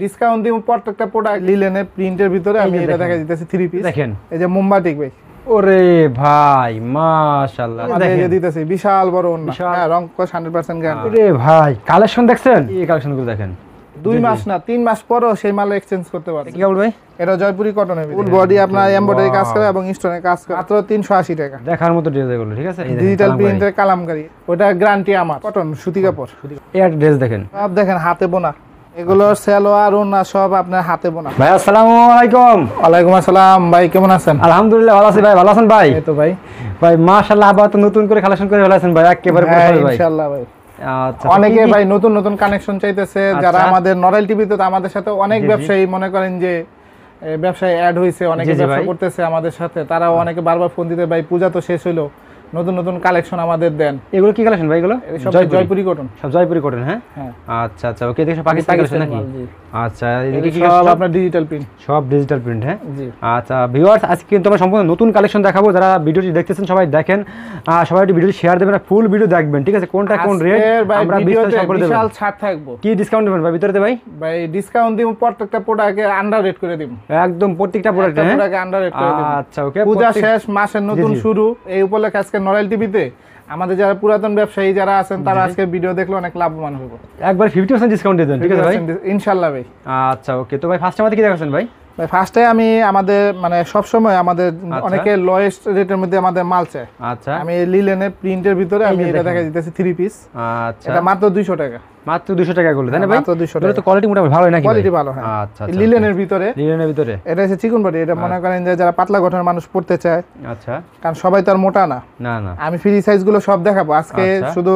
Discount দিব প্রত্যেকটা product লিলেনের প্রিন্টের ভিতরে আমি এটা দেখা দিতেছি 3 পিস দেখেন এই যে মোমবাতিক ভাই ওরে ভাই মাশাআল্লাহ দেখেন দিতেছি বিশাল বড় ওন্না হ্যাঁ রং কস 100% গ্যারান্টি ওরে ভাই কালেকশন দেখছেন এই কালেকশনগুলো দেখেন 2 মাস না 3 মাস পরেও সেই মাল এক্সচেঞ্জ করতে পারবেন কি বল ভাই এটা জয়পুরি কটনের ফুল বডি আপনার এমব্রয়ডারি কাজ করে এবং স্টোনের কাজ করে মাত্র 380 টাকা দেখার মতো ড্রেস এগুলো ঠিক আছে ডিজিটাল প্রিন্টের কালামকারী ওটা গ্যারান্টি আমার কটন সুতি কাপড় এই একটা ড্রেস দেখেন সব দেখেন হাতে বোনা এগুলোর সালোয়ার ওন্না সব আপনার হাতে বোনা ভাই আসসালামু আলাইকুম ওয়ালাইকুম আসসালাম ভাই কেমন আছেন আলহামদুলিল্লাহ ভালো আছি ভাই ভালো আছেন ভাই এই তো ভাই ভাই মাশাআল্লাহ আবার তো নতুন করে কালেকশন করে ফেলেছেন ভাই একেবারে পুরো ভাই ইনশাআল্লাহ ভাই আচ্ছা অনেকে ভাই নতুন নতুন কানেকশন চাইতেছে যারা আমাদের নরেল টিভিতে তো আমাদের সাথে অনেক ব্যবসায়ী মনে করেন যে ব্যবসায় অ্যাড হয়েছে অনেকে ব্যবসা করতেছে আমাদের সাথে তারাও অনেকে বারবার ফোন দিতে ভাই পূজা তো শেষ হলো নতুন নতুন কালেকশন আমাদের দেন এগুলো কি কালেকশন ভাই এগুলো সব জয়পুরি কটন সব জয়পুরি কটন হ্যাঁ আচ্ছা আচ্ছা ওকে দেখো পাকিস্তানি কালেকশন নাকি আচ্ছা এদিকে কি সব আপনার ডিজিটাল প্রিন্ট সব ডিজিটাল প্রিন্ট হ্যাঁ জি আচ্ছা ভিউয়ার্স আজকে কিন্তু আমরা সম্পূর্ণ নতুন কালেকশন দেখাবো যারা ভিডিওটি দেখতেছেন সবাই দেখেন সবাই একটু ভিডিওটি শেয়ার দেবেন ফুল ভিডিও দেখবেন ঠিক আছে কোনটা কোন রেট আমরা ভিডিওতে বিশাল ছাড় থাকবো কি ডিসকাউন্ট দিবেন ভাই ভিতরেতে ভাই ভাই ডিসকাউন্ট দিব প্রত্যেকটা প্রোডাক্টে আন্ডার রেট করে দিব একদম প্রত্যেকটা প্রোডাক্টে আন্ডার রেট করে দিব আচ্ছা ওকে পূজা শেষ মাসের নতুন শুরু এই উপলক্ষে আজকে নরেল টিভিতে আমাদের যারা পুরাতন ব্যবসায়ী যারা আছেন তারা আজকে ভিডিও দেখলে অনেক লাভবান হবে একবার 50% ডিসকাউন্ট দিয়ে দেন ঠিক আছে ভাই ইনশাআল্লাহ ভাই আচ্ছা ওকে তো ভাই ফার্স্ট আমাদের কি দেখাচ্ছেন ভাই ভাই ফার্স্টে আমি আমাদের মানে সব সময় আমাদের অনেকে লোয়েস্ট রেটের মধ্যে আমাদের মাল চায় আচ্ছা আমি লিলেনের প্রিন্টের ভিতরে আমি এটা দেখা দিতেছি 3 পিস আচ্ছা এটা মাত্র 200 টাকা মাত্র 200 টাকা গুলো তাই না ভাই মাত্র 200 টাকা তো কোয়ালিটি মোটামুটি ভালো নাকি কোয়ালিটি ভালো হ্যাঁ আচ্ছা লিলেনের ভিতরে এটা হচ্ছে চিকন বডি এটা মনে করেন যে যারা পাতলা গঠনের মানুষ পড়তে চায় আচ্ছা কারণ সবাই তো আর মোটা না না না আমি ফ্রি সাইজ গুলো সব দেখাবো আজকে শুধু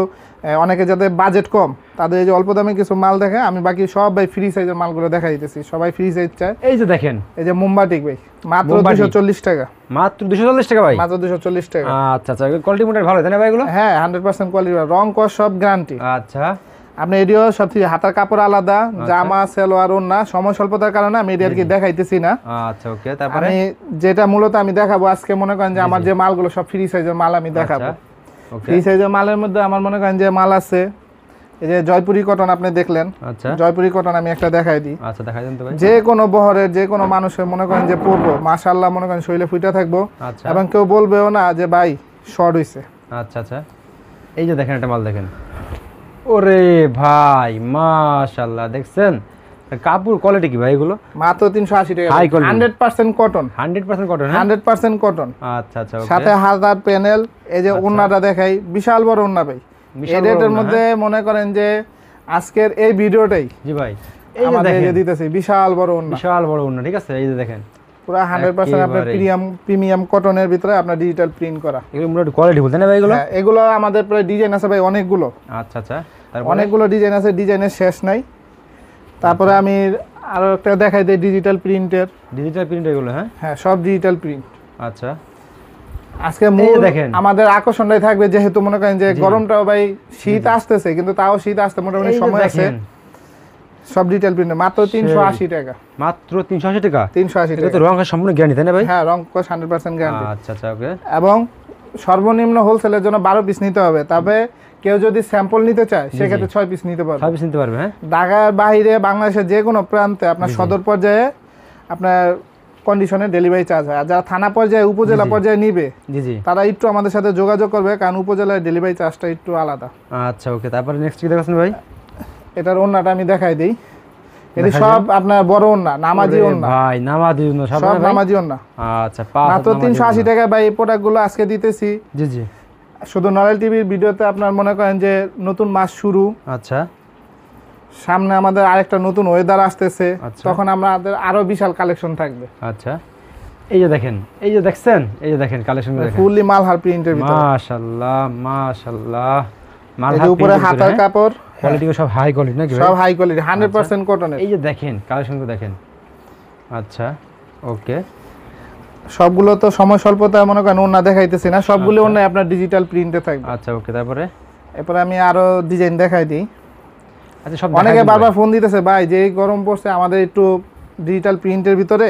অনেকে যাদের বাজেট কম তাদের এই যে অল্প দামে কিছু মাল দেখে আমি বাকি সব ভাই ফ্রি সাইজের মালগুলো দেখাই দিতেছি সবাই ফ্রি সাইজ চায় এই যে দেখেন এই যে মোমবাতিক ভাই মাত্র 240 টাকা মাত্র 240 টাকা ভাই মাত্র 240 টাকা আচ্ছা আচ্ছা কোয়ালিটি মোটামুটি ভালো তাই না ভাই এগুলো হ্যাঁ 100% কোয়ালিটি রং কস সব গ্যারান্টি আচ্ছা আপনি এডিও সব হাতার কাপড় আলাদা জামা সালোয়ার ওন্না সময় স্বল্পতার কারণে আমি এটি আর কি দেখাইতেছি না আচ্ছা ওকে তারপরে আমি যেটা মূলত আমি দেখাবো আজকে মনে করেন যে আমার যে মালগুলো সব ফ্রি সাইজের মাল আমি দেখাবো ফ্রি সাইজের মালের মধ্যে আমার মনে করেন যে মাল আছে এই যে জয়পুরি কটন আপনি দেখলেন আচ্ছা জয়পুরি কটন আমি একটা দেখাই দিই আচ্ছা দেখাই দেন তো ভাই যে কোনো বহরের যে কোনো মানুষের মনে করেন যে পরবো মাশাআল্লাহ মনে করেন শরীরে ফুইটা থাকবো আচ্ছা এবং কেউ বলবেও না যে ভাই শর্ট হইছে আচ্ছা আচ্ছা এই যে দেখেন একটা মাল দেখেন ওরে ভাই মাশাআল্লাহ দেখছেন কাপড় কোয়ালিটি কি ভাই এগুলো মাত্র 380 টাকা high quality 100% cotton 100% cotton 100% cotton আচ্ছা আচ্ছা ওকে সাথে হাজার প্যানেল এই যে ওন্নাটা দেখাই বিশাল বড় ওন্না ভাই এই রেটের মধ্যে মনে করেন যে আজকের এই ভিডিওটাই জি ভাই এই যে দেখেন দিতেছি বিশাল বড় ওন্না ঠিক আছে এই যে দেখেন পুরো 100% আপনার প্রিমিয়াম কটনের ভিতরে আপনার ডিজিটাল প্রিন্ট করা এগুলো মোটামুটি কোয়ালিটি বলতে না ভাই এগুলো এগুলো আমাদের প্রায় ডিজাইন আছে ভাই অনেকগুলো আচ্ছা আচ্ছা অনেকগুলো ডিজাইন আছে ডিজাইনের শেষ নাই তারপরে আমি আরো একটা দেখাই দেই ডিজিটাল প্রিন্ট এগুলো হ্যাঁ সব ডিজিটাল প্রিন্ট আচ্ছা আজকে আমাদের আকর্ষণটাই থাকবে যেহেতু মনে করেন যে গরমটাও ভাই শীত আসতেছে কিন্তু তাও শীত আসতে মোটামুটি সময় আছে সব ডিজিটাল প্রিন্ট মাত্র 380 টাকা মাত্র 380 টাকা 380 টাকা এটা তো রং সম্পূর্ণ গ্যারান্টি তাই না ভাই হ্যাঁ রং 100% গ্যারান্টি আচ্ছা আচ্ছা ওকে এবং সর্বনিম্ন হোলসেলের জন্য 12 পিস নিতে হবে তবে কেউ যদি স্যাম্পল নিতে চায় সেক্ষেত্রে 6 পিস নিতে পারবে 6 পিস নিতে পারবে হ্যাঁ ঢাকার বাইরে বাংলাদেশের যে কোনো প্রান্তে আপনার সদর পর্যায়ে আপনার কন্ডিশনে ডেলিভারি চার্জ হয় আর যারা থানা পর্যায়ে উপজেলা পর্যায়ে নিবে জি জি তারা একটু আমাদের সাথে যোগাযোগ করবে কারণ উপজেলার ডেলিভারি চার্জটা একটু আলাদা আচ্ছা ওকে তারপরে নেক্সট কি দেখাচ্ছেন ভাই এটার ওন্নাটা আমি দেখাই দেই এটা সব আপনার বড় ওন্না নামাজি ওন্না ভাই নামাজি ওন্না সব নামাজি ওন্না আচ্ছা মাত্র 380 টাকা ভাই এই প্রোডাক্টগুলো আজকে দিতেছি জি জি শুধু নরেল টিভির ভিডিওতে আপনার মনে করেন যে নতুন মাস শুরু আচ্ছা সামনে আমাদের আরেকটা নতুন ওয়েদার আসতেছে তখন আমাদের আরো বিশাল কালেকশন থাকবে আচ্ছা এই যে দেখেন এই যে দেখছেন এই যে দেখেন কালেকশন দেখেন ফুললি মালহার প্রিন্টের ভিতরে মাশাআল্লাহ মাশাআল্লাহ মালহার উপরে হাতার কাপড় কোয়ালিটি সব হাই কোয়ালিটি নাকি সব হাই কোয়ালিটি 100% কটনের এই যে দেখেন কালেকশনগুলো দেখেন আচ্ছা ওকে সবগুলো তো সময় স্বল্পতা মনে করেন ওন্না দেখাইতেছি না সবগুলো ওন্না আপনার ডিজিটাল প্রিন্টে থাকবে আচ্ছা ওকে তারপরে আমি আরো ডিজাইন দেখাই দিই আচ্ছা সব অনেকে বারবার ফোন দিতেছে ভাই যে গরম পড়ছে আমাদের একটু ডিজিটাল প্রিন্টের ভিতরে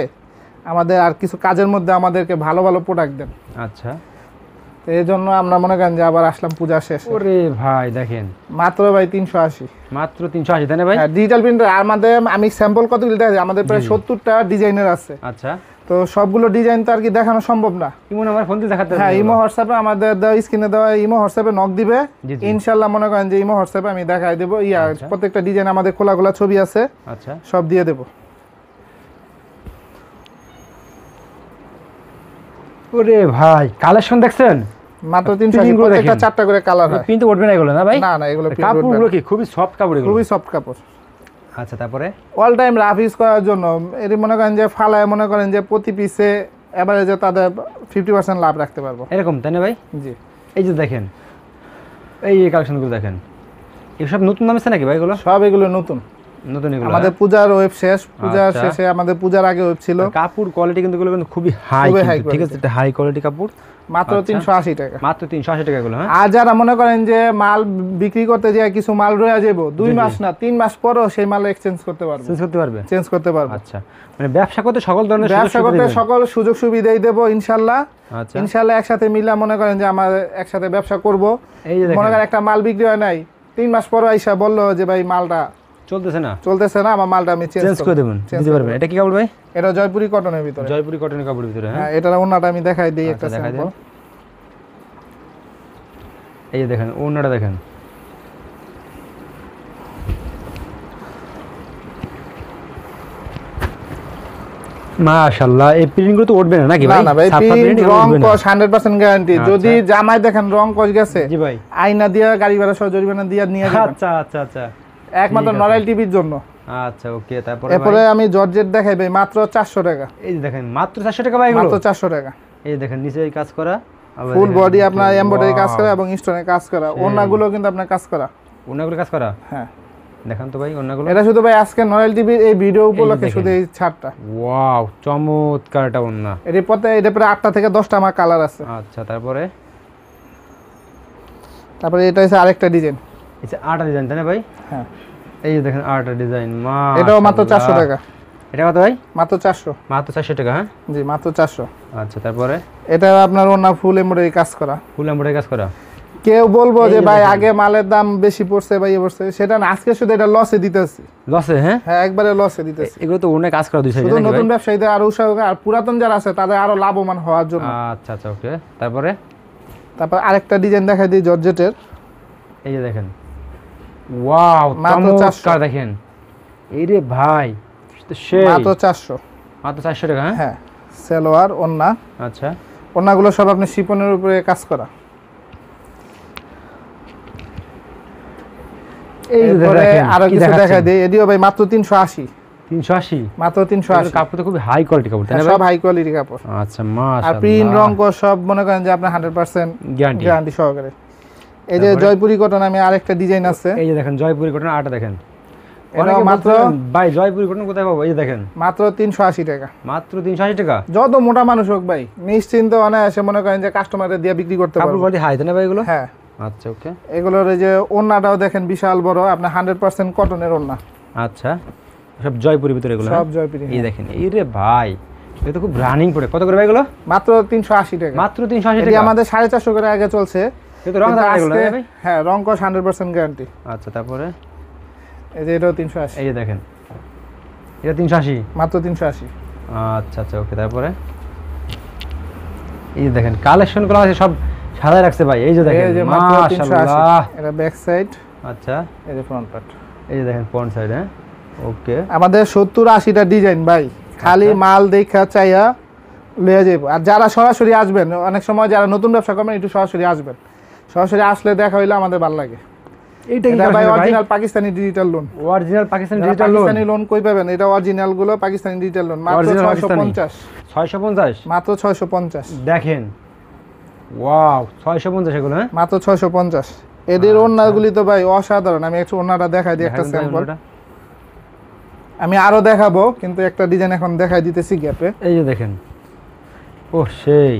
আমাদের আর কিছু কাজের মধ্যে আমাদেরকে ভালো ভালো প্রোডাক্ট দেন আচ্ছা তো এই জন্য আমরা মনে করেন যে আবার আসলাম পূজা শেষ। ওরে ভাই দেখেন মাত্র ভাই 380, মাত্র 380 তাই না ভাই? হ্যাঁ ডিজিটাল প্রিন্টার আমাদের, আমি স্যাম্পল কতগুলো দেখাই, আমাদের প্রায় 70টা ডিজাইনের আছে। আচ্ছা, তো সবগুলো ডিজাইন তো আর কি দেখানো সম্ভব না। ইমো নাম্বার ফোন দিয়ে দেখাতে? হ্যাঁ ইমো হোয়াটসঅ্যাপে আমাদের দেওয়া স্ক্রিনে দেওয়া ইমো হোয়াটসঅ্যাপে নক দিবে, ইনশাআল্লাহ মনে করেন যে ইমো হোয়াটসঅ্যাপে আমি দেখাই দেবো। প্রত্যেকটা ডিজাইন আমাদের খোলা ছবি আছে, আচ্ছা সব দিয়ে দেবো। ওরে ভাই কালেকশন দেখছেন? মাত্র 380, প্রত্যেকটা 4টা করে কালার হয়। প্রিন্ট উঠবে না এগুলো না ভাই? না এগুলো কাপড়গুলো কি খুবই সফট কাপড় এগুলো? খুবই সফট কাপড়। আচ্ছা তারপরে অল টাইম রাফ ইউজ করার জন্য এর মনে করেন যে ফালায় মনে করেন যে প্রতি পিসে এভারেজে তাদের 50% লাভ রাখতে পারবো। এরকম তাই না ভাই? জি। এই যে দেখেন এই কালেকশনগুলো দেখেন, এসব নতুন নামছে নাকি ভাই এগুলো? সব এগুলো নতুন নতুন এগুলো। আমাদের পূজার ওয়েব শেষ, পূজার শেষে আমাদের পূজার আগে ওয়েব ছিল। কাপড় কোয়ালিটি কিন্তু এগুলো কিন্তু খুবই হাই, ঠিক আছে, এটা হাই কোয়ালিটি কাপড়। মাত্র 380 টাকা, মাত্র 380 টাকা এগুলো। হ্যাঁ, আর যারা মনে করেন যে মাল বিক্রি করতে যায় কিছু মাল রয়ে যাবো 2 মাস না 3 মাস পরেও সেই মাল এক্সচেঞ্জ করতে পারবে, চেঞ্জ করতে পারবে। আচ্ছা, মানে ব্যবসা করতে সকল ধরনের সকল সুযোগ সুবিধাই দেবো ইনশাআল্লাহ। আচ্ছা ইনশাআল্লাহ একসাথে মিলা মনে করেন যে আমরা একসাথে ব্যবসা করব। মনে করেন একটা মাল বিক্রি হয় নাই, 3 মাস পরে আইসা বললো যে ভাই মালটা চলতেছে না, আমার মালটা আমি চেঞ্জ করে দেব, দিতে পারবেন। এটা কি কাপড় ভাই? এটা জয়পুরি কটনের ভিতরে, জয়পুরি কটনের কাপড়ের ভিতরে। হ্যাঁ, এটার ওন্নাটা আমি দেখাই দেই একটা স্যাম্পল। এই যে দেখেন ওন্নাটা দেখেন, মাশাআল্লাহ। এই প্রিন্টগুলো তো উঠবে না নাকি ভাই? না ভাই, প্রিন্ট রং কস 100% গ্যারান্টি। যদি জামায় দেখেন রং কস গেছে, জি ভাই, আয়না দিয়ে গাড়ি ভাড়া সহ জরিমানা দিয়ে নিয়ে যাবেন। আচ্ছা আচ্ছা আচ্ছা, একমাত্র নরাইল টিভির জন্য। আচ্ছা ওকে, তারপরে এরপরে আমি জর্জেট দেখাই ভাই মাত্র 400 টাকা। এই যে দেখেন মাত্র 400 টাকা ভাই, এগুলো মাত্র 400 টাকা। এই দেখেন নিচে এই কাজ করা, ফুল বডি আপনার এমব্রয়ডারি কাজ করা এবং স্টোনের কাজ করা। ওন্নাগুলো কিন্তু আপনার কাজ করা, ওন্নাগুলো কাজ করা। হ্যাঁ দেখান তো ভাই ওন্নাগুলো। এটা শুধু ভাই আজকে নরাইল টিভির এই ভিডিও উপলক্ষে শুধু এই ছাড়টা। ওয়াও, চমৎকার এটা ওন্না। এটা প্রায় 8টা থেকে 10টা আমার কালার আছে। আচ্ছা তারপরে এটা হচ্ছে আরেকটা ডিজাইন, এটা আরেকটা ডিজাইন তাই না ভাই? হ্যাঁ, এই যে দেখেন আরেকটা ডিজাইন। এটাও মাত্র 400 টাকা। এটা কত ভাই? মাত্র 400। মাত্র 400 টাকা। হ্যাঁ জি, মাত্র 400। আচ্ছা তারপরে এটা আপনার ওন্না ফুল এমব্রয়ডারি কাজ করা, ফুল এমব্রয়ডারি কাজ করা। কেউ বলবো যে ভাই আগে মালের দাম বেশি পড়ছে বা ইয়ে পড়ছে, সেটা না, আজকে শুধু এটা লসে দিতেছি। লসে? হ্যাঁ হ্যাঁ, একবারে লসে দিতেছি। এগুলো তো অনেক কাজ করা দুই সাইডে, শুধু নতুন ব্যবসায়ীদের আরো উৎসাহ আর পুরাতন যারা আছে তাদের আরো লাভবান হওয়ার জন্য। আচ্ছা আচ্ছা ওকে, তারপরে আরেকটা ডিজাইন দেখাই দিই জর্জেটের। এই যে দেখেন, ওয়াও চমৎকার দেখেন। এই রে ভাই, মাত্র 400। মাত্র 400 টাকা। হ্যাঁ, সালোয়ার ওন্না। আচ্ছা, ওন্নাগুলো সব আপনি শিপনের উপরে কাজ করা। এই যে দেখেন আরো কিছু দেখাই দেই, এদিও ভাই মাত্র 380। 380? মাত্র 380। কাপড় তো খুব হাই কোয়ালিটি কাপড় তাই না? সব হাই কোয়ালিটি কাপড়। আচ্ছা মাশাআল্লাহ। আর প্রিন্ট রং কো সব মনে করেন যে আপনার 100% গ্যারান্টি সহকারে। এই যে জয়পুরি কটন আমি আরেকটা ডিজাইন আছে। এই যে দেখেন জয়পুরি কটন আটা দেখেন। এটা মাত্র ভাই জয়পুরি কটন কোথায় পাবো? এই যে দেখেন মাত্র 380 টাকা। মাত্র 380 টাকা। যত মোটা মানুষ হোক ভাই নিশ্চিন্ত অনায়াসে মনে করেন যে কাস্টমারদের দিয়ে বিক্রি করতে পারবে। কাপড় কোয়ালিটি হাই তাই না ভাই এগুলো? হ্যাঁ। আচ্ছা ওকে, এগুলোর এই যে ওন্নাটাও দেখেন বিশাল বড়, আপনার 100% কটনের ওন্না। আচ্ছা, সব জয়পুরি ভিতরে এগুলো? সব জয়পুরি। এই দেখেন, এই রে ভাই, এটা তো খুব রানিং পড়ে। কত করে ভাই এগুলো? মাত্র 380 টাকা। মাত্র 380 টাকা। এটা আমাদের 450 করে আগে চলছে। কিন্তু রং দাগ এগুলো না ভাই? হ্যাঁ, রং কস 100% গ্যারান্টি। আচ্ছা তারপরে এই যে এটাও 380। এই যে দেখেন, এটা 380। মাত্র 380। আচ্ছা আচ্ছা ওকে, তারপরে এই যে দেখেন কালেকশন গুলো আছে সব সাজায় রাখছে ভাই। এই যে দেখেন মাশাআল্লাহ, এটা ব্যাক সাইড। আচ্ছা, এই যে ফ্রন্ট পার্ট। এই যে দেখেন ফ্রন্ট সাইড। হ্যাঁ ওকে, আমাদের 70-80টা ডিজাইন ভাই, খালি মাল দেখা চাইয়া লয়ে যাইব। আর যারা সরাসরি আসবেন, অনেক সময় যারা নতুন ব্যবসা করবেন একটু সরাসরি আসবেন, সরাসরি আসলে দেখা হইলে আমাদের ভালো লাগে। এইটা কি ভাই original Pakistani digital loan. Original Pakistani digital loan. Pakistani loan কই পাবেন? এটা অরিজিনাল গুলো পাকিস্তানি ডিজিটাল লোন। মাত্র 650। 650? মাত্র 650। দেখেন ওয়াও, 650 এগুলো। হ্যাঁ মাত্র 650। এদের ওন্নাগুলি তো ভাই অসাধারণ। আমি একটু ওন্নাটা দেখাই দিই, একটা স্যাম্পল। আমি আরো দেখাবো কিন্তু একটা ডিজাইন এখন দেখাই দিতেছি গ্যাপে। এই যে দেখেন, ও সেই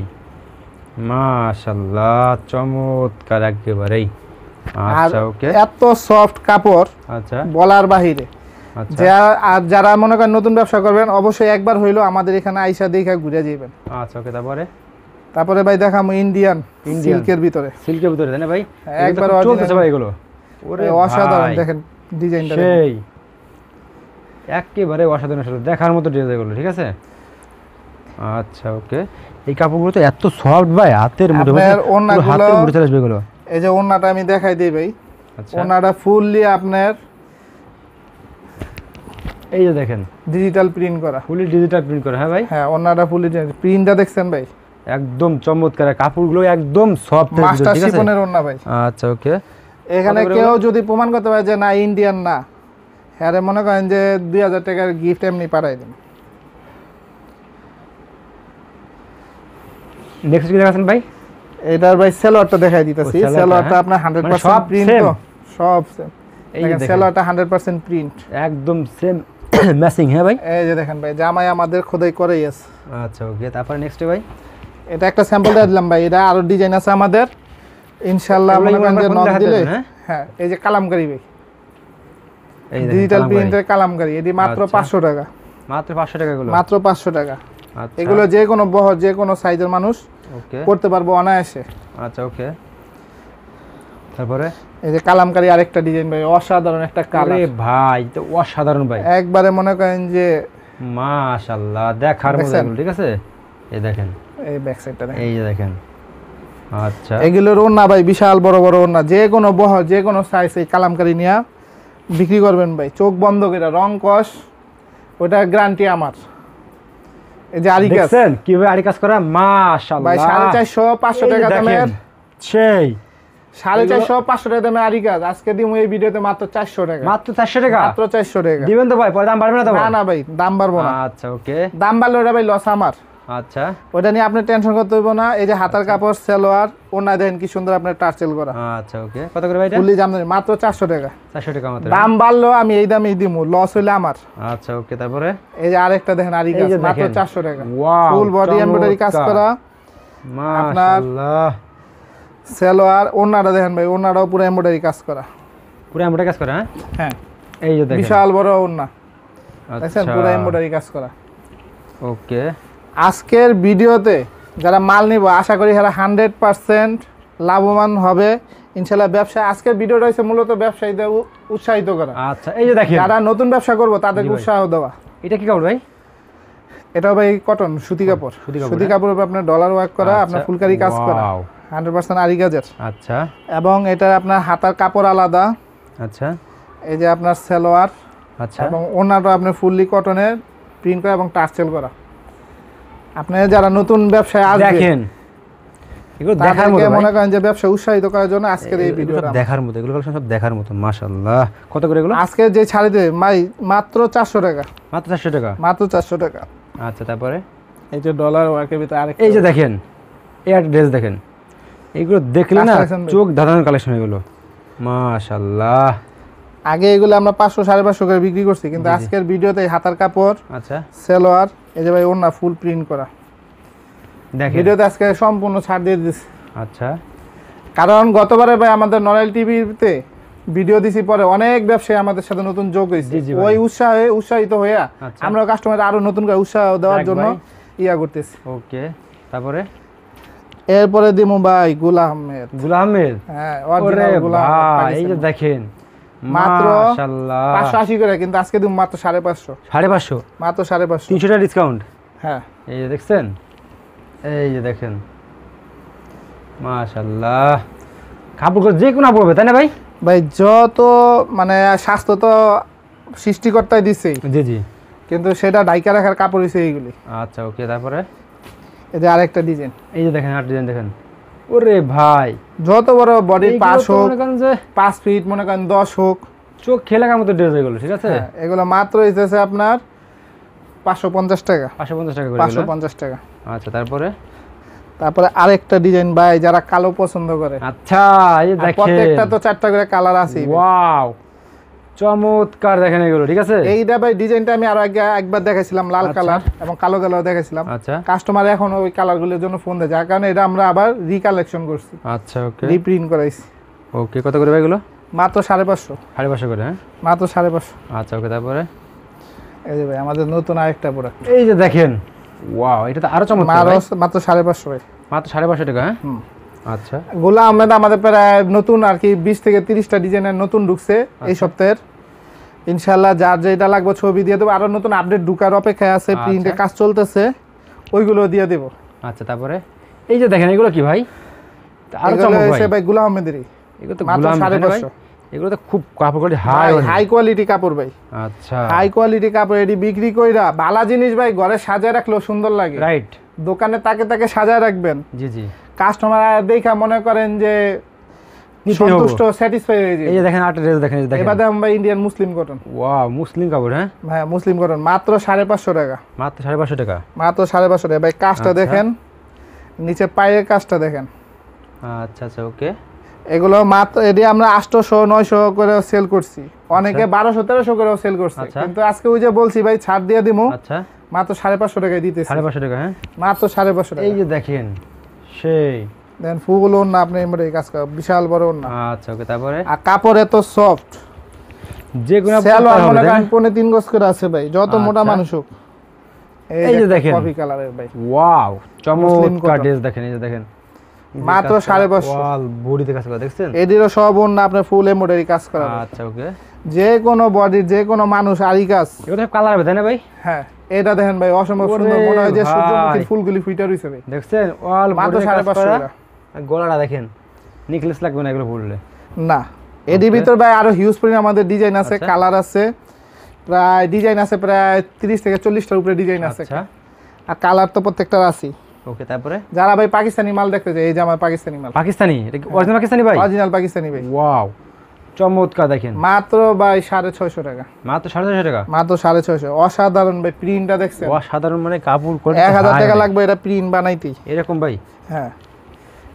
মাশাআল্লাহ, চমৎকার একেবারেই। আচ্ছা ওকে, এত সফট কাপড়, আচ্ছা বলার বাহিরে। আচ্ছা, আর যারা মনে করেন নতুন ব্যবসা করবেন অবশ্যই একবার হইলো আমাদের এখানে আইসা দেখা ঘুরে যাবেন। আচ্ছা ওকে, তারপরে তারপরে ভাই দেখাম ইন্ডিয়ান সিল্কের ভিতরে তাই না ভাই? একবার চলতেছে ভাই এগুলো। ওরে অসাধারণ, দেখেন ডিজাইনটা সেই একেবারে অসাধারণ, আসলে দেখার মতো ডিজাইন এগুলো, ঠিক আছে। আচ্ছা ওকে, এই কাপড়গুলো তো এত সফট ভাই, হাতের মধ্যে হাতের মধ্যে চলে আসবে এগুলো। এই যে ওন্নাটা আমি দেখাই দিই ভাই। আচ্ছা, ওন্নাটা ফুললি আপনার এই যে দেখেন ডিজিটাল প্রিন্ট করা, ফুলি ডিজিটাল প্রিন্ট করা। হ্যাঁ ভাই, হ্যাঁ ওন্নাটা ফুললি প্রিন্টটা দেখছেন ভাই, একদম চমৎকার, কাপড়গুলো একদম সফট, মাস্টার শিফনের ওন্না ভাই। আচ্ছা ওকে, এখানে কেউ যদি প্রমাণ করতে পারে যে না ইন্ডিয়ান না, হ্যাঁ মনে করেন যে 2000 টাকার গিফট এমনি পাঠাই দিন। নেক্সট কি দেখাছেন ভাই? এটার ভাই সেলোয়ারটা দেখাই দিতেছি। সেলোয়ারটা আপনার 100% প্রিন্ট, তো সব সেম। দেখেন সেলোয়ারটা 100% প্রিন্ট, একদম সেম ম্যাচিং। হ্যাঁ ভাই, এই যে দেখেন ভাই জামাই আমাদের খোদাই করেই আছে। আচ্ছা ওকে, তারপরে নেক্সট ভাই এটা একটা স্যাম্পল দিয়ে দিলাম ভাই, এটা আরো ডিজাইন আছে আমাদের ইনশাআল্লাহ। মনে করেন যে নক দিলে, হ্যাঁ এই যে কালামকারী ভাই, এই ডিজিটাল প্রিন্টের কালামকারী, এটি মাত্র 500 টাকা। মাত্র 500 টাকা এগুলো, মাত্র 500 টাকা। আচ্ছা, এগুলো যে কোনো বহর, যে কোনো সাইজের মানুষ ওকে পড়তে পারবো অনায়াসে। আচ্ছা ওকে, তারপরে এই যে কালামকারী আরেকটা ডিজাইন ভাই, অসাধারণ একটা কালার। আরে ভাই তো অসাধারণ ভাই, একবারে মনে করেন যে মাশাআল্লাহ দেখার মতো এগুলো, ঠিক আছে। এই দেখেন এই ব্যাক সাইডটা দেখেন, এই যে দেখেন। আচ্ছা, এগুলোর ওন্না ভাই বিশাল বড় বড় ওন্না, যে কোনো বহর, যে কোনো সাইজ এই কালামকারী নিয়ে বিক্রি করবেন ভাই, চোখ বন্ধ করে। রং কস ওটা গ্যারান্টি আমার। এই যে আরি কাজ দেখছেন কিভাবে আরি কাজ করা, মাশাআল্লাহ ভাই। 450 500 টাকা দামের, সেই 450 500 টাকা দামের আরি কাজ আজকে দিমু এই ভিডিওতে মাত্র 400 টাকা। মাত্র 400 টাকা, মাত্র 400 টাকা দিবেন তো ভাই? পরে দাম বাড়বে না তো? না না ভাই, দাম বাড়বো না। আচ্ছা ওকে, দাম বাড়লে ওটা ভাই লস আমার। আচ্ছা ওটা নিয়ে আপনি টেনশন করতে হবে না। এই যে হাতার কাপড়, সেলোয়ার, ওনা দেন কি সুন্দর আপনার টার্সেল করা। আচ্ছা ওকে, কত করে ভাই এটা? ফুললি জামদানি, মাত্র 400 টাকা। 400 টাকা মাত্র। দাম বাড়লো আমি এই দামেই দিমু, লস হইলে আমার। আচ্ছা ওকে, তারপরে এই যে আরেকটা দেখেন আরি কাজ, মাত্র 400 টাকা। ওয়াও, ফুল বডি এমব্রয়ডারি কাজ করা, মাশাআল্লাহ। সেলোয়ার, ওনাটা দেখেন ভাই, ওনাটাও পুরো এমব্রয়ডারি কাজ করা, পুরো এমব্রয়ডারি কাজ করা। হ্যাঁ এই যে দেখেন বিশাল বড় ওনা, দেখেন আচ্ছা পুরো এমব্রয়ডারি কাজ করা। ওকে, আজকের ভিডিওতে যারা মাল নিব আশা করি এরা 100% লাভবান হবে ইনশাআল্লাহ। ব্যবসা আজকের ভিডিওটা হচ্ছে মূলত ব্যবসায়ীদের উৎসাহিত করা। আচ্ছা এই যে দেখেন, যারা নতুন ব্যবসা করবো তাদেরকে উৎসাহ দেওয়া। এটা কি কাপড় ভাই? এটা ভাই কটন, সুতি কাপড়। সুতি কাপড়ের উপর আপনার ডলার ওয়ার্ক করা, আপনার ফুলকারি কাজ করা, 100% আরি কাজের। আচ্ছা, এবং এটা আপনার হাতার কাপড় আলাদা। আচ্ছা, এই যে আপনার সেলোয়ার, আচ্ছা, এবং ওনাটা আপনার ফুললি কটনের প্রিন্ট করা এবং টার্সেল করা। আপনি যারা নতুন ব্যবসায় আসবে দেখেন এগুলো দেখার মতো, মনে করেন যে ব্যবসা উৎসাহিত করার জন্য আজকের এই ভিডিওটা দেখার মতো, এগুলো সব দেখার মতো। মাশাআল্লাহ, কত করে এগুলো? আজকে যে ছাড়ে দেবে ভাই মাত্র 400 টাকা। মাত্র 400 টাকা, মাত্র 400 টাকা। আচ্ছা, তারপরে এই যে ডলার ওয়ার্কের ভিতরে আরেকটা, এই যে দেখেন এই একটা ড্রেস দেখেন, এগুলো দেখলে না চোখ ধাঁধানোর কালেকশন এগুলো, মাশাআল্লাহ। আগে এগুলো আমরা 500 550 করে বিক্রি করছি, কিন্তু আজকের ভিডিওতে হাতার কাপড়, আচ্ছা সেলোয়ার, এই যে ভাই ওন্না ফুল প্রিন্ট করা, দেখেন ভিডিওতে আজকে সম্পূর্ণ ছাড় দিয়ে দিচ্ছি। আচ্ছা, কারণ গতবারে ভাই আমাদের নরেল টিভিতে ভিডিও দিছি, পরে অনেক ব্যবসায়ী আমাদের সাথে নতুন যোগ হয়েছে। ওই উৎসাহিত হইয়া আমরা কাস্টমার আরো নতুন করে উৎসাহ দেওয়ার জন্য ইয়া করতেছি। ওকে, তারপরে এরপরে দিমু ভাই গুলা আহমেদ। গুলা আহমেদ, হ্যাঁ অরিজিনাল গুলা আহমেদ। এই যে দেখেন মাত্র মাশাআল্লাহ 580 করে, কিন্তু আজকে দিমু মাত্র 550। 550, মাত্র 550, 300 টাকা ডিসকাউন্ট। হ্যাঁ এই যে দেখছেন, এই যে দেখেন মাশাআল্লাহ, কাপড় যে কোনো কাপড় হবে তাই না ভাই? ভাই যত মানে স্বাস্থ্য তো সৃষ্টিকর্তাই দিছেই, জি জি, কিন্তু সেটা ঢাইকা রাখার কাপড় হইছে এইগুলি। আচ্ছা ওকে, তারপরে এই যে আরেকটা ডিজাইন, এই যে দেখেন আর ডিজাইন দেখেন, ওরে ভাই যত বড় বডি 5 হোক, মনে করেন যে 5 ফিট, মনে করেন 10 হোক, চোখ খেয়ে লাগার মতো ড্রেস এগুলো, ঠিক আছে। এগুলো মাত্র হইতেছে আপনার 550 টাকা। 550 টাকা করে, 550 টাকা। আচ্ছা, তারপরে আরেকটা ডিজাইন ভাই যারা কালো পছন্দ করে, আচ্ছা এই যে দেখেন প্রত্যেকটা তো 4টা করে কালার আছে। ওয়াও, চমৎকার দেখেন এগুলো, ঠিক আছে। এইটা ভাই ডিজাইনটা আমি আরো একবার দেখাইছিলাম, লাল কালার এবং কালো কালার দেখাইছিলাম। আচ্ছা, কাস্টমার এখন ওই কালারগুলোর জন্য ফোন দেয়, যার কারণে এটা আমরা আবার রিকালেকশন করছি, আচ্ছা ওকে, রিপ্রিন্ট করাইছি। ওকে, কত করে ভাই এগুলো? মাত্র 550। 550 করে, হ্যাঁ মাত্র 550। আচ্ছা ওকে, তারপরে এই যে ভাই আমাদের নতুন আরেকটা প্রোডাক্ট, এই যে দেখেন, ওয়াও, এটা তো আরো চমৎকার ভাই। মাত্র 550 ভাই। মাত্র 550 টাকা। হ্যাঁ আচ্ছা, গোলাম আহমেদ আমাদের প্রায় নতুন আর কি 20 থেকে 30টা ডিজাইনের নতুন ঢুকছে এই সপ্তাহের। ইনশাআল্লাহ যার যেটা লাগবে ছবি দিয়ে দেবো, আরো নতুন আপডেট ঢুকার অপেক্ষায় আছে, প্রিন্টে কাজ চলতেছে, ওইগুলো দিয়ে দেবো। আচ্ছা, তারপরে এই যে দেখেন এগুলো কি ভাই? আরো চমক ভাই, ভাই গোলাম আহমেদেরই, এগুলো তো গোলাম আহমেদ ভাই, এগুলো তো খুব কাপড় কোয়ালিটি হাই কোয়ালিটি কাপড় ভাই। আচ্ছা, হাই কোয়ালিটি কাপড় এডি বিক্রি কইরা ভালো জিনিস ভাই ঘরে সাজায় রাখলেও সুন্দর লাগে। রাইট, দোকানে তাকে তাকে সাজায় রাখবেন, জি জি, কাস্টমার দেখা মনে করেন যে সন্তুষ্ট, স্যাটিসফাই হয়ে যায়। এই যে দেখেন আরেকটা ড্রেস দেখেন, এই দেখেন এবার দাম ভাই ইন্ডিয়ান মুসলিম কটন। ওয়াও, মুসলিম কাপড়। হ্যাঁ হ্যাঁ মুসলিম কটন, মাত্র 550 টাকা। মাত্র 550 টাকা, মাত্র 550 টাকা ভাই। কাজটা দেখেন, নিচে পায়ের কাজটা দেখেন। আচ্ছা আচ্ছা, ওকে। এগুলো মাত্র এডি আমরা 800 900 করে সেল করছি, অনেকে 1200 1300 করেও সেল করছে, কিন্তু আজকে ওই যে বলছি ভাই ছাড় দিয়ে দিমু। আচ্ছা, মাত্র 550 টাকায় দিতেছি। 550 টাকা। হ্যাঁ মাত্র 550 টাকা। এই যে দেখেন সেই দেন ফুল ওন্না, আপনি এমব্রয়ডারি কাজ করা, বিশাল বড় ওন্না। আচ্ছা, ওকে। তারপরে আর কাপড় এত সফট, যে কোনো সালোয়ার মনে করেন 3.5 গজ করে আছে ভাই, যত মোটা মানুষ হোক। এই যে দেখেন কফি কালারের ভাই, ওয়াও, চমৎকার ড্রেস দেখেন। এই যে দেখেন মাত্র 550 ওয়াল বডিতে কাজ করা, দেখছেন? এদিরও সব ওন্না আপনার ফুল এমব্রয়ডারি কাজ করা। আচ্ছা, ওকে। যে কোনো বডির যে কোনো মানুষ আরি কাজ। এটা কালার হবে তাই না ভাই? হ্যাঁ, এটা দেখেন ভাই অসম্ভব সুন্দর, মনে হয় যে সূর্যমুখীর ফুলগুলি ফুটে রইছে ভাই। দেখছেন ওয়াল মাত্র 550 টাকা। গলাটা দেখেন, নেকলেস লাগবে না এগুলো পরলে না। এদির ভিতর ভাই আরো হিউজ পরিমাণ আমাদের ডিজাইন আছে, কালার আছে, প্রায় ডিজাইন আছে প্রায় 30 থেকে 40টার উপরে ডিজাইন আছে। আচ্ছা, আর কালার তো প্রত্যেকটার আছে। ওকে। তারপরে যারা ভাই পাকিস্তানি মাল দেখতে চায়, এই যে আমার পাকিস্তানি মাল। পাকিস্তানি, এটা কি অরিজিনাল পাকিস্তানি ভাই? অরিজিনাল পাকিস্তানি ভাই। ওয়াও, চমৎকার দেখেন। মাত্র ভাই 650 টাকা। মাত্র 650 টাকা। মাত্র 650। অসাধারণ ভাই, প্রিন্টটা দেখছেন? অসাধারণ, মানে কাপড় কোয়ালিটি 1000 টাকা লাগবে এটা প্রিন্ট বানাইতেই এরকম ভাই। হ্যাঁ,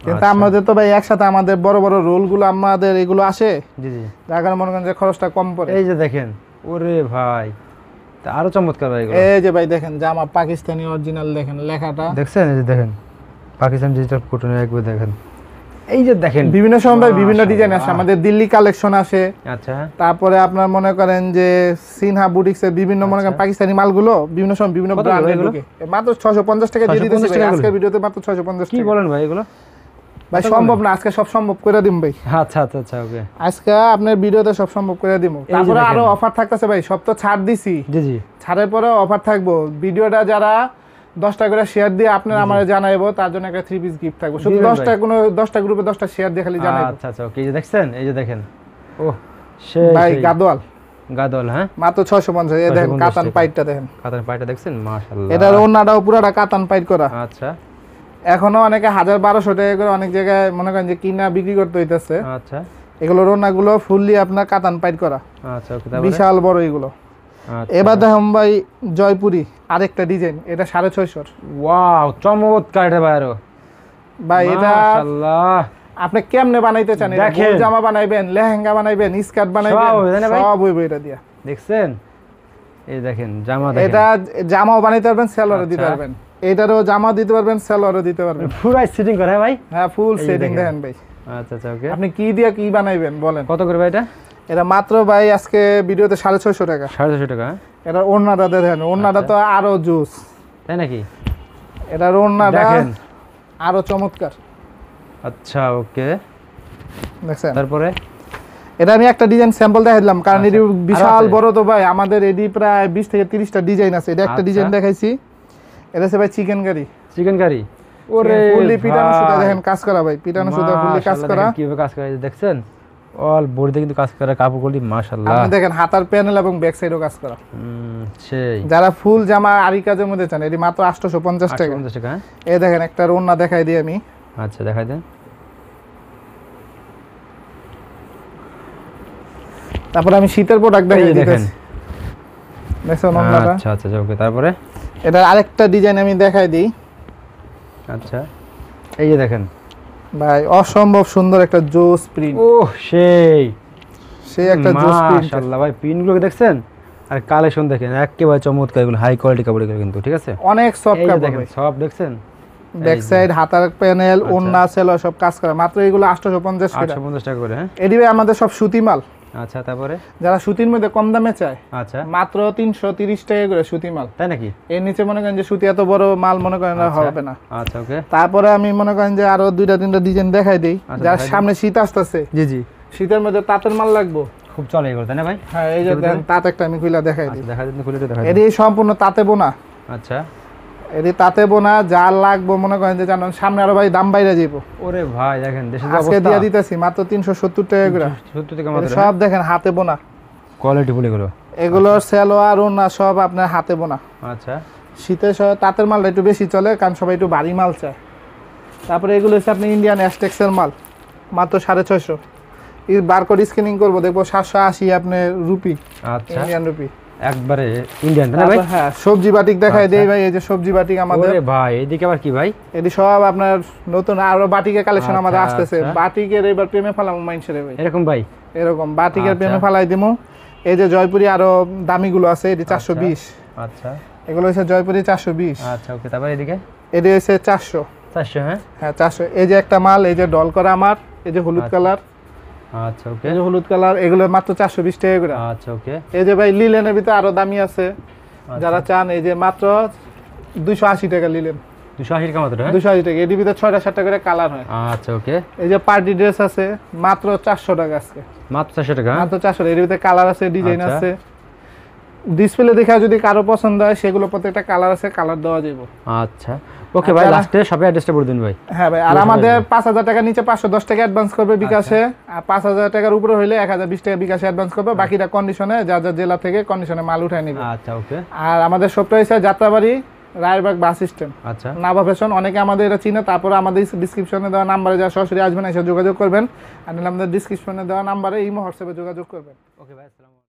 কিন্তু আমাদের তো ভাই একসাথে আমাদের বড় বড় রোলগুলো আমাদের এগুলো আসে, জি জি, যার কারণে মনে করেন যে খরচটা কম পড়ে। এই যে দেখেন, ওরে ভাই তা আরো চমৎকার ভাই এগুলো। এই যে ভাই দেখেন জামা পাকিস্তানি অরিজিনাল, দেখেন লেখাটা দেখছেন? এই যে দেখেন পাকিস্তান ডিজিটাল কটনের একবার দেখেন। এই যে দেখেন বিভিন্ন সময় বিভিন্ন ডিজাইন আসে, আমাদের দিল্লি কালেকশন আসে। আচ্ছা, তারপরে আপনার মনে করেন যে সিনহা বুটিক্সের বিভিন্ন মনে করেন পাকিস্তানি মালগুলো বিভিন্ন সময় বিভিন্ন ব্র্যান্ডের ঢুকে। মাত্র 650 টাকা দিয়ে দিতেছি ভাই আজকের ভিডিওতে, মাত্র 650 কি টাকা। বলেন ভাই এগুলো? ভাই সম্ভব না, আজকে সব সম্ভব করে দিম ভাই। আচ্ছা আচ্ছা আচ্ছা, ওকে। আজকে আপনার ভিডিওতে সব সম্ভব করে দিমু। তারপরে আরো অফার থাকতেছে ভাই, সব তো ছাড় দিছি। জি জি, ছাড়ের পরে অফার থাকবো। ভিডিওটা যারা 10টা করে শেয়ার দিয়ে আপনারা আমারে জানাইবো, তার জন্য একটা 3 পিস গিফট থাকবে। শুধু 10টা গ্রুপে 10টা শেয়ার দিয়ে খালি জানাইবো। আচ্ছা আচ্ছা, ওকে। এই যে দেখছেন, এই যে দেখেন, ও সেই ভাই গাদওয়াল গাদল। হ্যাঁ মাত্র 650। এই দেখেন কাতান পাইটটা দেখেন, কাতান পাইটা দেখছেন? মাশাআল্লাহ, এটার ওন্নাটাও পুরোটা কাতান পাইট করা। আচ্ছা, এখনো অনেকে 1000-1200 টাকা করে অনেক জায়গায় মনে করেন যে কিনা বিক্রি করতে হইতাছে। আচ্ছা, এগুলোর ওন্নাগুলো ফুললি আপনার কাতান পাইট করা, আচ্ছা, ওকে। তারপরে বিশাল বড় এগুলো। এবার দেখুন ভাই জয়পুরি আরেকটা ডিজাইন, এটা 650। ওয়াও, চমৎকার এটা ভাই। আরো ভাই এটা মাশাআল্লাহ, আপনি কেমনে বানাইতে চান? এটা গোল জামা বানাইবেন, লেহেঙ্গা বানাইবেন, স্কার্ট বানাইবেন, সব হইব এটা দিয়া। দেখছেন? এই দেখেন জামা, দেখেন এটা জামাও বানাইতে পারবেন, সালোয়ারও দিতে পারবেন। এটারও জামা দিতে পারবেন, সালোয়ারও দিতে পারবেন। পুরো সেটিং করে ভাই? হ্যাঁ, ফুল সেটিং দেখেন ভাই। আচ্ছা আচ্ছা, ওকে। আপনি কি দিয়া কি বানাইবেন বলেন? কত করে ভাই এটা? এটা মাত্র ভাই আজকে ভিডিওতে 650 টাকা। 650 টাকা। এটা ওন্নাটা দেখেন, ওন্নাটা তো আরো জুস, তাই নাকি? এটার ওন্নাটা দেখেন আরো চমৎকার। আচ্ছা, ওকে। দেখছেন? তারপরে এটা আমি একটা ডিজাইন স্যাম্পল দেখাইলাম, কারণ এটি বিশাল বড় তো ভাই, আমাদের এডি প্রায় 20 থেকে 30টা ডিজাইন আছে। এটা একটা ডিজাইন দেখাইছি, এটা হচ্ছে ভাই চিকেন কারি। চিকেন কারি, ওরে ফুললি পিটানো সুতা দেখেন কাজ করা ভাই, পিটানো সুতা ফুললি কাজ করা। কিভাবে কাজ করা দেখছেন? অল বডিতে কিন্তু কাজ করা, কাপড় কোয়ালিটি মাশাআল্লাহ। আপনি দেখেন হাতার প্যানেল এবং ব্যাক সাইডও কাজ করা। সেই যারা ফুল জামা আরি কাজের মধ্যে চান, এটি মাত্র 850 টাকা। 850 টাকা। এই দেখেন একটা ওন্না দেখাই দিই আমি। আচ্ছা, দেখাই দেন। তারপর আমি শীতের প্রোডাক্ট দেখাই দিতেছি। দেখছেন ওন্নাটা? আচ্ছা আচ্ছা, ওকে। তারপরে এটা আরেকটা ডিজাইন আমি দেখাই দিই। আচ্ছা, এই যে দেখেন ভাই অসম্ভব সুন্দর একটা জোস প্রিন্ট। ও সেই একটা জোস প্রিন্ট মাশাআল্লাহ ভাই, প্রিন্টগুলো দেখছেন? আর কালেকশন দেখেন, একেবারে চমৎকার, এগুলো হাই কোয়ালিটি কাপড় এগুলো কিন্তু, ঠিক আছে? অনেক সফট কাপড় দেখেন, সব দেখছেন? ব্যাক সাইড হাতার প্যানেল ওন্না সেলো সব কাজ করা, মাত্র এগুলো 850 টাকা। 850 টাকা করে। হ্যাঁ, এডি ভাই আমাদের সব সুতি মাল। আচ্ছা, তারপরে যারা সুতির মধ্যে কম দামে চায় আচ্ছা মাত্র 330 টাকা করে সুতি মাল। তাই নাকি? এর নিচে মনে করেন যে সুতি এত বড় মাল মনে করেন না হবে না। আচ্ছা ওকে। তারপরে আমি মনে করেন যে আরো 2-3টা ডিজাইন দেখাই দেই। যার সামনে শীত আসতেছে, জি জি, শীতের মধ্যে তাঁতের মাল লাগবে, খুব চলে এগুলো তাই না ভাই? হ্যাঁ এই যে দেন তাঁত একটা আমি খুলে দেখাই দিই। দেখা দিন, খুলে দেখা এটি সম্পূর্ণ তাঁতে বোনা। আচ্ছা, এটি তাঁতে বোনা, যা লাগবে মনে করেন যে জানেন সামনে আরো ভাই দাম বাইরে যাবো। ওরে ভাই দেখেন দেশের আজকে দিয়ে দিতেছি মাত্র 370 টাকা করে। 70 টাকা মাত্র। সব দেখেন হাতে বোনা, কোয়ালিটি ফুল এগুলো। এগুলোর সালোয়ার ওড়না সব আপনার হাতে বোনা। আচ্ছা, শীতে তাঁতের মালটা একটু বেশি চলে কারণ সবাই একটু ভারী মাল চায়। তারপরে এগুলো হচ্ছে আপনি ইন্ডিয়ান অ্যাস্টেক্সের মাল, মাত্র 650। বারকোড স্ক্যানিং করবো দেখবো 780 আপনার রুপি, আচ্ছা ইন্ডিয়ান রুপি একবারে ইন্ডিয়ান তাই না ভাই? হ্যাঁ সবজি বাটিক দেখাই দেই ভাই। এই যে সবজি বাটিক আমাদের। ওরে ভাই এদিকে আবার কি ভাই? এটি সব আপনার নতুন আরো বাটিকের কালেকশন আমাদের আচ্ছা, আসতেছে। আচ্ছা। বাটিকের এবার প্রেমে ফেলাম মাইনসেরে ভাই, এরকম ভাই? এরকম বাটিকের আচ্ছা। প্রেমে ফেলাই দিমু। এই যে জয়পুরি আরো দামিগুলো আছে, এটি 420। আচ্ছা এগুলো হচ্ছে জয়পুরি 420। আচ্ছা ওকে। তারপর এদিকে এটি হচ্ছে 400। 400? হ্যাঁ হ্যাঁ 400। এই যে একটা মাল, এই যে ডল করা আমার, এই যে হলুদ কালার, আচ্ছা ওকে। এই যে হলুদ কালার, এগুলো মাত্র 420 টাকা করে। আচ্ছা ওকে। এই যে ভাই লিলেনের ভিতরে আরো দামি আছে, যারা চান এই যে মাত্র 280 টাকা লিলেন। 280 টাকা মাত্র? হ্যাঁ 280 টাকা। এটির ভিতরে 6টা-7টা করে কালার হয়। আচ্ছা ওকে। এই যে পার্টি ড্রেস আছে মাত্র 400 টাকা আজকে, মাত্র 400 টাকা? মাত্র 400। এর ভিতরে কালার আছে, ডিজাইন আচ্ছা। আছে। ডিসপ্লে দেখে যদি কারো পছন্দ হয় সেগুলো প্রত্যেকটা কালার আছে, কালার দেওয়া যাবে। আচ্ছা ওকে ভাই। লাস্টে সবে অ্যাড্রেসটা বলে দিন ভাই। হ্যাঁ ভাই, আর আমাদের 5000 টাকা নিচে 510 টাকা অ্যাডভান্স করবে বিকাশে, আর 5000 টাকার উপরে হইলে 1020 টাকা বিকাশে অ্যাডভান্স করবে। বাকিটা কন্ডিশনে, যা যা জেলা থেকে কন্ডিশনে মাল উঠায় নিবে। আচ্ছা ওকে। আর আমাদের শপটা হচ্ছে যাত্রাবাড়ি রায়েরবাগ বাস স্ট্যান্ড, আচ্ছা নাভা ফ্যাশন। অনেকে আমাদের এটা চিনে। তারপরে আমাদের ডিসক্রিপশনে দেওয়া নাম্বারে যা সরাসরি আসবেন, এসে যোগাযোগ করবেন। আর নাহলে আমাদের ডিসক্রিপশনে দেওয়া নাম্বারে ইমো হোয়াটসঅ্যাপে যোগাযোগ করবেন। ওকে ভাই, আসসালামু আলাইকুম।